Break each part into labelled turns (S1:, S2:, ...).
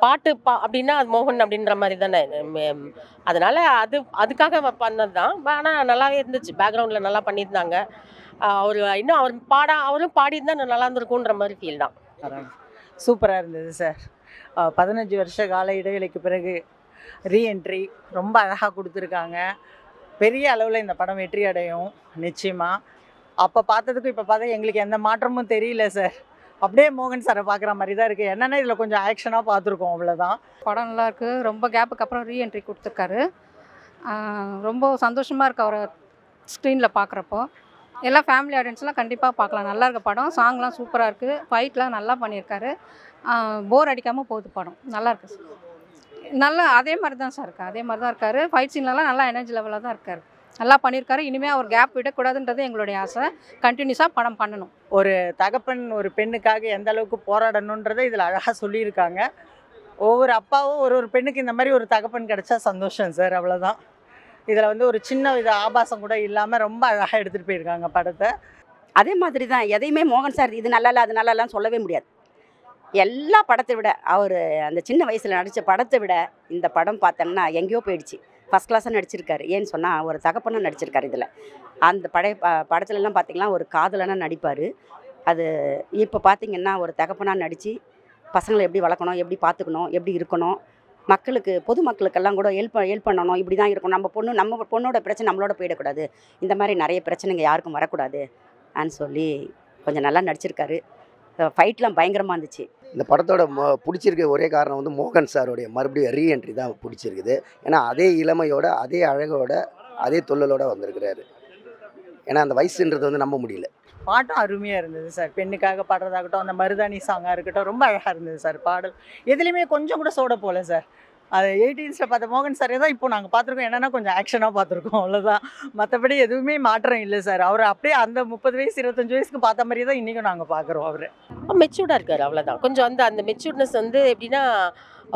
S1: பாட்டு அப்படின்னா அது மோகன் அப்படின்ற மாதிரி தானே. அதனால அதுக்காக பண்ணது தான். ஆனால் நல்லாவே இருந்துச்சு. பேக்ரவுண்டில் நல்லா பண்ணியிருந்தாங்க. அவர் இன்னும் அவரும் பாடியிருந்தா நல்லா இருந்திருக்குன்ற மாதிரி ஃபீல் தான்.
S2: சூப்பராக இருந்தது சார். 15 வருஷ கால இடைவெளிக்கு பிறகு ரீஎன்ட்ரி ரொம்ப அழகாக கொடுத்துருக்காங்க. பெரிய அளவில் இந்த படம் வெற்றி அடையும் நிச்சயமாக. அப்போ பார்த்ததுக்கும் இப்போ பார்த்தா எங்களுக்கு எந்த மாற்றமும் தெரியல சார். அப்படியே மோகன் சாரை பார்க்குற மாதிரி தான் இருக்குது. என்னென்னா இதில் கொஞ்சம் ஆக்ஷனாக பார்த்துருக்கோம், அவ்வளோதான்.
S3: படம் நல்லாயிருக்கு. ரொம்ப கேப்புக்கு அப்புறம் ரீஎன்ட்ரி கொடுத்துருக்காரு. ரொம்ப சந்தோஷமாக இருக்குது அவரை ஸ்க்ரீனில் பார்க்குறப்போ. எல்லா ஃபேமிலி ஆடியன்ஸ்லாம் கண்டிப்பாக பார்க்கலாம். நல்லா இருக்க படம். சாங்லாம் சூப்பராக இருக்குது. ஃபைட்லாம் நல்லா பண்ணியிருக்காரு. போர் அடிக்காமல் போகுது படம். நல்லாயிருக்கு சார். நல்லா அதே மாதிரி தான் சார் இருக்குது. அதே மாதிரி தான் இருக்கார். ஃபைட் சீன்லலாம் நல்லா எனர்ஜி லெவலில் தான் இருக்கார். நல்லா பண்ணியிருக்காரு. இனிமேல் அவர் கேப் விடக்கூடாதுன்றது எங்களுடைய ஆசை. கண்டினியூஸாக படம் பண்ணணும்.
S2: ஒரு தகப்பன் ஒரு பெண்ணுக்காக எந்த அளவுக்கு போராடணுன்றதை இதில் அழகாக சொல்லியிருக்காங்க. ஒவ்வொரு அப்பாவும் ஒரு பெண்ணுக்கு இந்த மாதிரி ஒரு தகப்பன் கிடைச்சா சந்தோஷம் சார், அவ்வளோதான். இதில் ஒரு சின்ன வித ஆபாசம் கூட இல்லாமல் ரொம்ப அழகாக எடுத்துகிட்டு போயிருக்காங்க படத்தை.
S4: அதே மாதிரி தான் எதையுமே மோகன் சார் இது நல்லா இல்லை அது நல்லாலாம் சொல்லவே முடியாது. எல்லா படத்தை விட அவர் அந்த சின்ன வயசில் நடித்த படத்தை விட இந்த படம் பார்த்தோம்னா எங்கேயோ போயிடுச்சு. ஃபஸ்ட் கிளாஸாக நடிச்சிருக்காரு. ஏன்னு சொன்னால் ஒரு தகப்பனாக நடிச்சிருக்காரு. இதில் அந்த படத்துலலாம் பார்த்திங்கன்னா ஒரு காதலனாக நடிப்பார். அது இப்போ பார்த்திங்கன்னா ஒரு தகப்பனாக நடித்து பசங்களை எப்படி வளர்க்கணும், எப்படி பார்த்துக்கணும், எப்படி இருக்கணும், மக்களுக்கு பொதுமக்களுக்கெல்லாம் கூட ஹெல்ப் பண்ணணும், இப்படி தான் இருக்கணும், நம்ம பொண்ணோட பிரச்சனை நம்மளோட போயிடக்கூடாது, இந்த மாதிரி நிறைய பிரச்சனைங்க யாருக்கும் வரக்கூடாது அப்படின்னு சொல்லி கொஞ்சம் நல்லா நடிச்சிருக்காரு. ஃபைட்லாம் பயங்கரமாக இருந்துச்சு.
S5: இந்த படத்தோட பிடிச்சிருக்க ஒரே காரணம் மோகன் சாரோடைய மறுபடியும் ரீஎன்ட்ரி தான் பிடிச்சிருக்குது. ஏன்னா அதே இளமையோட அதே அழகோட அதே தொல்லலோட வந்திருக்கிறாரு. ஏன்னா அந்த வயசுன்றது நம்ப முடியல.
S2: பாட்டும் அருமையாக இருந்தது சார். பெண்ணுக்காக பாடுறதாகட்டும், அந்த மருதாணி சாங்காக இருக்கட்டும், ரொம்ப அழகாக இருந்தது சார். பாடல் எதுலேயுமே கொஞ்சம் கூட சோட போகல சார். அது 18ஸில் பார்த்த மோகன் சாரே தான் இப்போ நாங்கள் பார்த்துருக்கோம். என்னென்னா கொஞ்சம் ஆக்ஷனாக பார்த்துருக்கோம், அவ்வளோதான். மற்றபடி எதுவுமே மாற்றம் இல்லை சார். அவர் அப்படியே அந்த 30 வயசு 25 வயசுக்கு பார்த்த மாதிரியே தான் இன்றைக்கும் நாங்கள் பார்க்குறோம். அவர்
S1: மெச்சூர்டாக இருக்கார், அவ்வளோதான். கொஞ்சம் அந்த மெச்சூர்ட்னஸ் எப்படின்னா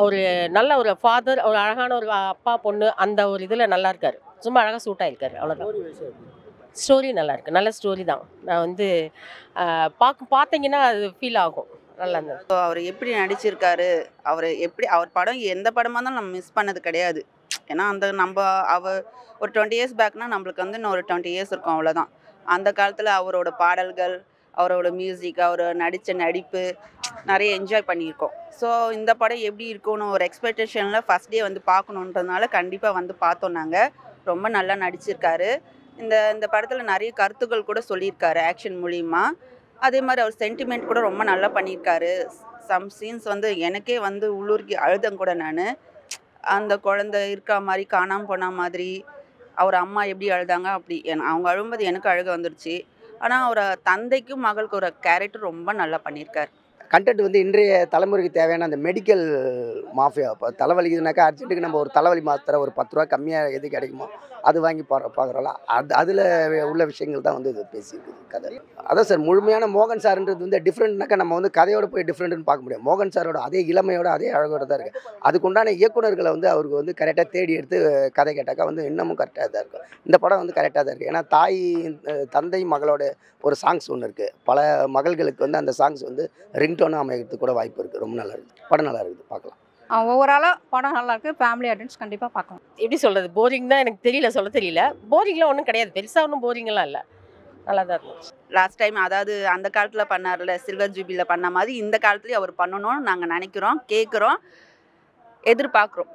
S1: ஒரு நல்ல ஒரு ஃபாதர், ஒரு அழகான ஒரு அப்பா பொண்ணு அந்த ஒரு இதில் நல்லா இருக்கார். ரொம்ப அழகாக சூட் ஆகிருக்காரு, அவ்வளோதான். ஸ்டோரி நல்லா இருக்குது. நல்ல ஸ்டோரி தான். நான் பார்த்தீங்கன்னா அது ஃபீல் ஆகும். நல்லா இருந்தது.
S6: ஸோ அவர் எப்படி நடிச்சிருக்காரு, அவர் படம் எந்த படமாக இருந்தாலும் நம்ம மிஸ் பண்ணது கிடையாது. ஏன்னா அவர் ஒரு 20 இயர்ஸ் பேக்னா நம்மளுக்கு இன்னும் ஒரு 20 இயர்ஸ் இருக்கும், அவ்வளோதான். அந்த காலத்தில் அவரோட பாடல்கள், அவரோட மியூசிக், அவர் நடித்த நடிப்பு நிறைய என்ஜாய் பண்ணியிருக்கோம். ஸோ இந்த படம் எப்படி இருக்கும்னு ஒரு எக்ஸ்பெக்டேஷனில் ஃபஸ்ட் டே பார்க்கணுன்றதுனால கண்டிப்பாக பார்த்தோம் நாங்கள். ரொம்ப நல்லா நடிச்சிருக்காரு. இந்த படத்தில் நிறைய கருத்துக்கள் கூட சொல்லியிருக்காரு ஆக்ஷன் மூலிமா. அதே மாதிரி அவர் சென்டிமெண்ட் கூட ரொம்ப நல்லா பண்ணியிருக்காரு. சம் சீன்ஸ் எனக்கே உள்ளூருக்கு அழுதம் கூட. நான் அந்த குழந்தை இருக்கா மாதிரி காணாமல் போன மாதிரி அவர் அம்மா எப்படி அழுதாங்க அப்படி அவங்க அழும்போது எனக்கு அழுக வந்துடுச்சு. ஆனால் அவர் தந்தைக்கும் மகளுக்கு ஒரு கேரக்டர் ரொம்ப நல்லா பண்ணியிருக்கார்.
S5: கண்டென்ட் இன்றைய தலைமுறைக்கு தேவையான அந்த மெடிக்கல் மாஃபியா. இப்போ தலைவலிக்குதுனாக்கா அர்ஜென்ட்டுக்கு நம்ம ஒரு தலைவலி மாத்திரை ஒரு 10 ரூபா கம்மியாக எது கிடைக்குமோ அது வாங்கி பார்க்குறோம்ல, அதில் உள்ள விஷயங்கள் தான் இது பேசியிருக்குது கதை. அதான் சார் முழுமையான மோகன் சார்ன்றது டிஃப்ரெண்ட்னாக்கா நம்ம கதையோட போய் டிஃப்ரெண்ட்டுன்னு பார்க்க முடியும். மோகன் சாரோட அதே இளமையோட அதே அழகோட தான் இருக்குது. அதுக்குண்டான இயக்குநர்களை அவருக்கு கரெக்டாக தேடி எடுத்து கதை கேட்டாக்கா இன்னமும் கரெக்டாக தான் இருக்கும். இந்த படம் கரெக்டாக தான் இருக்குது. ஏன்னா தாய் தந்தை மகளோட ஒரு சாங்ஸ் ஒன்று இருக்குது. பல மகள்களுக்கு அந்த சாங்ஸ் ரிங்டோனாக அமைகிறதுக்கு கூட வாய்ப்பு இருக்குது. ரொம்ப நல்லா இருக்குது. படம் நல்லா இருக்குது, பார்க்கலாம்.
S3: ஓவராலாக படம் நல்லாயிருக்கு. ஃபேமிலி ஆடியன்ஸ் கண்டிப்பாக பார்க்கலாம்.
S1: எப்படி சொல்கிறது, போரிங் தான் எனக்கு சொல்ல தெரியல. போரிங்லாம் ஒன்றும் கிடையாது, பெருசாக ஒன்றும் போரிங்கெல்லாம் இல்லை, நல்லா தான் இருந்துச்சு.
S6: லாஸ்ட் டைம் அதாவது அந்த காலத்தில் பண்ணார்ல, சில்வர் ஜூபிலியில் பண்ண மாதிரி இந்த காலத்துலேயும் அவர் பண்ணணும்னு நாங்கள் நினைக்கிறோம், கேட்குறோம், எதிர்பார்க்குறோம்.